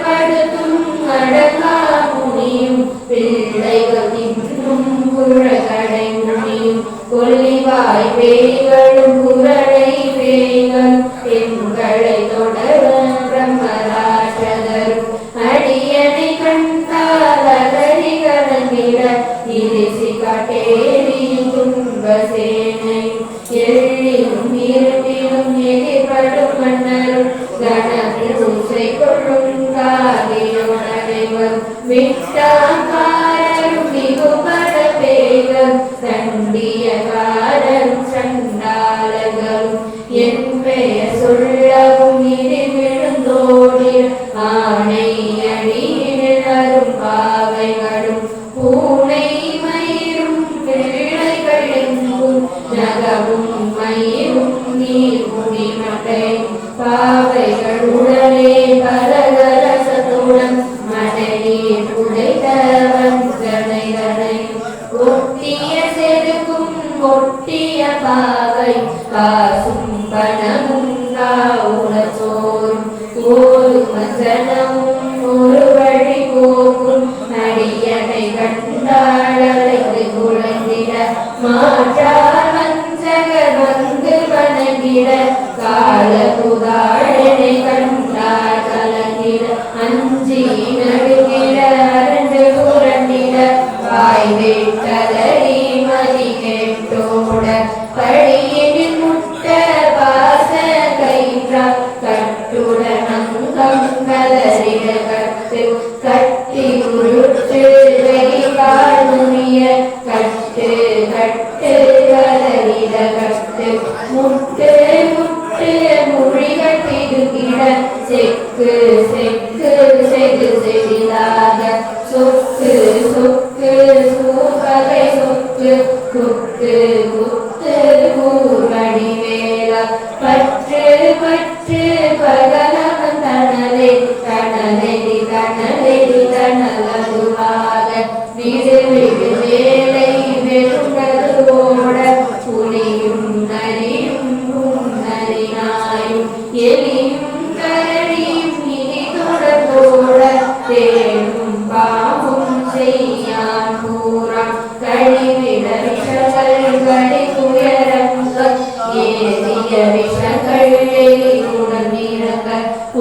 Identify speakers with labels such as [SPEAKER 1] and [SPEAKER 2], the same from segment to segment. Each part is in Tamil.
[SPEAKER 1] படுத்தும் அடங்கா முனியும் பிள்ளைகள் இன்னும் புழகடை முனியும் கொல்லிவாய் பேய்களும் குரடை பேய்கள் பெண்களை தொடர பிரம்மராட்சதரும் அடியனை கண்டால் அலறி கலங்கிட இரிசி காட்டேரியும் துன்பசேனை எள்ளிலும் இருப்பிலும் எதிர்படும் மன்னரும் கனபூசை கொள்ளும் காரியோனைவர் விட்டாக்காரரும் மிகுபட பேய்கள் தண்டியக்காரரும் சண்டாளர்களும் என் பெயர் சொல்லவும் இடி விழுந்தோடி ஆணை அடியினரும் பாவைகளும் பூனை மயிரும் பிள்ளைகளின் நகமும் மயிரும் நீர் குடிமட்டை பாவைகள் உடனே பரகரசத்துடன் மனையில் புதைத்த வஞ்சனைகளை ஒட்டிய செருக்கும் ஒட்டிய பாவை காசும் பணமும் காவுளச்சோறும் கோதும ஜனமும் ஒரு வழி போகும் அடியனை கண்டாளலைக்கு குழந்திட மாற்றார் வஞ்சகர் வந்து வணங்கிட கால புதாழனை கண்டார் கலங்கிட அஞ்சி நடுங்கிட அரண்டு புரண்டிட வாய் வேட்டலறி மதி கேட்டோட படியினில் முட்ட பாச கயிற்றார் கட்டுடன் அங்கம் கலறிட கட்டு கட்டி உருட்டு வெளிகால் நுனிய கட்டு கட்டு கலறிட கட்டு முட்டு முட்டு மொழிகள் பிடுங்கிட செக்கு செக்கு செது செடிலாக சொக்கு சொக்கு சூப்பகை சொக்கு குத்து குத்து கூர்வடி வேளா பற்று பற்று பகலவன் தனலே தனலெடி தனலெடி தனலதுவாக விடு விடு வேலை வெறுங்கது ஓட புலியும் நரியும் நரிநாயும் எலியும் கரடியும் இனி தொடர்போட தேடும் பாவும் செய்யான் கூறான் கழிவிட விஷங்கள் கடி துயரங்கள் ஏதிய விஷங்கள் எலியுடன் இறங்க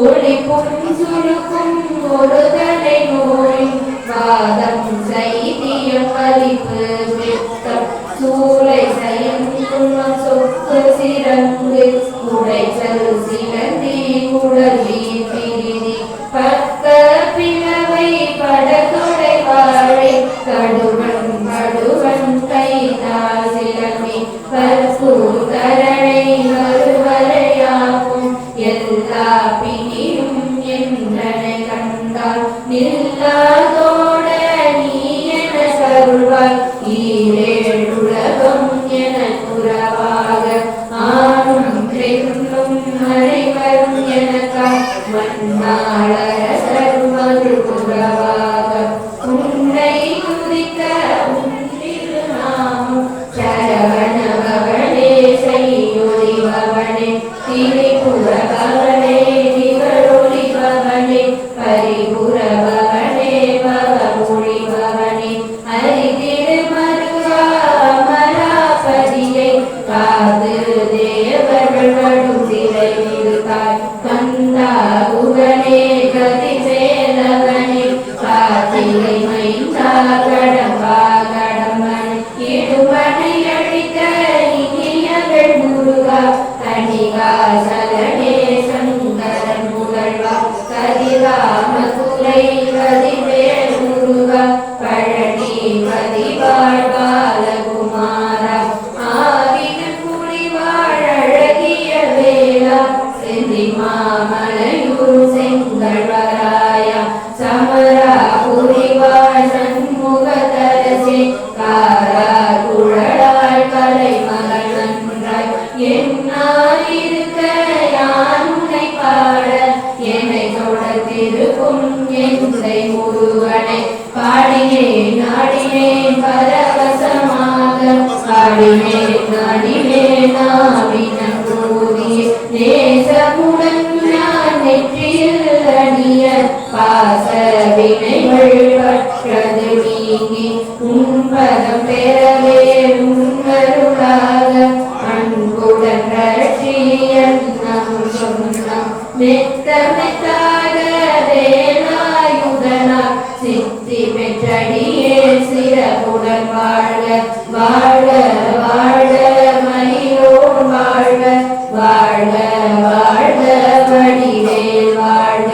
[SPEAKER 1] ஒளிப்பும் சுருக்கும் ஒரு தலை நோய் வாதம் சைத்தியம் வலிப்பு பித்தம் சூளை சயங்கும் சொக்கு சிறங்கு உடைச்சல் சிலந்தி குடலி பிரிதி பக்க பிளவை படகுடை வாழை கடுவன் கடுவன் கைதால் சிலந்தி பற்பூர் கரணை வருவரையாகும் எல்லா பிணியும் என்றனை கண்டால் நில்லாதோட நீ என கருள்வாய் ஈரேழுலகம் என புறவாக ஆணும் பெண்ணும் அனைவரும் எனக்காய் மன்னாளரசர் மறு புறவாக உன்னை துதிக்க உன்னிரு நாமும் சரவண பவனே செய்யொலி பவனே திரிபுர பவனே திகழொலி பவனே பரிபுர பவனே பவமொழி பவனே அரிதிரு மருகா அமராபதியை காது தேவர்கள் நடுசிலை விடுத்தாய் கந்தா குகனே கதி சேலவனே காத்திரை மைந்தா கடம்பா கடம்பன் இடுமனை அழித்த இனியகள் முருகா கணிகா சலனே சங்கரன் புகழ்வா கதிராமதுரை கதிவேல் முருகா பழனி பதிவாழ் பாலகுமாரா ஆவினன் புலிவாழ் அழகிய வேளா செந்தி மாமலையூர் செங்கல்வராயா சமரா புரிவாழ் சண்முகதரசே காரா குழலாய் கலை மகள் நன்றாய் என்னால் இருக்க யான் உன்னை பாட என்னை தொடர்ந்திருக்கும் எந்தை முருகனை பாடினேன் நாடினேன் பரவசமாக பாடினேன் நாடினேன் நாவினன் கூறிய நேசமுடன் நான் நெற்றியில் தனிய பாச வினைகள் பற்றது நீங்கி உன்பதம் பெறவே உன்னருளாக அன்புடன் ரட்சியன் நம் சொன்னம் மெத்த மெத்தாக வேலாயுதனார் சித்தி பெற்றடியே சிறப்புடன் வாழ்க வாழ்க வாழ்க மணியோர் வாழ்க வாழ்க வாழ்க வடிவேல் வாழ்க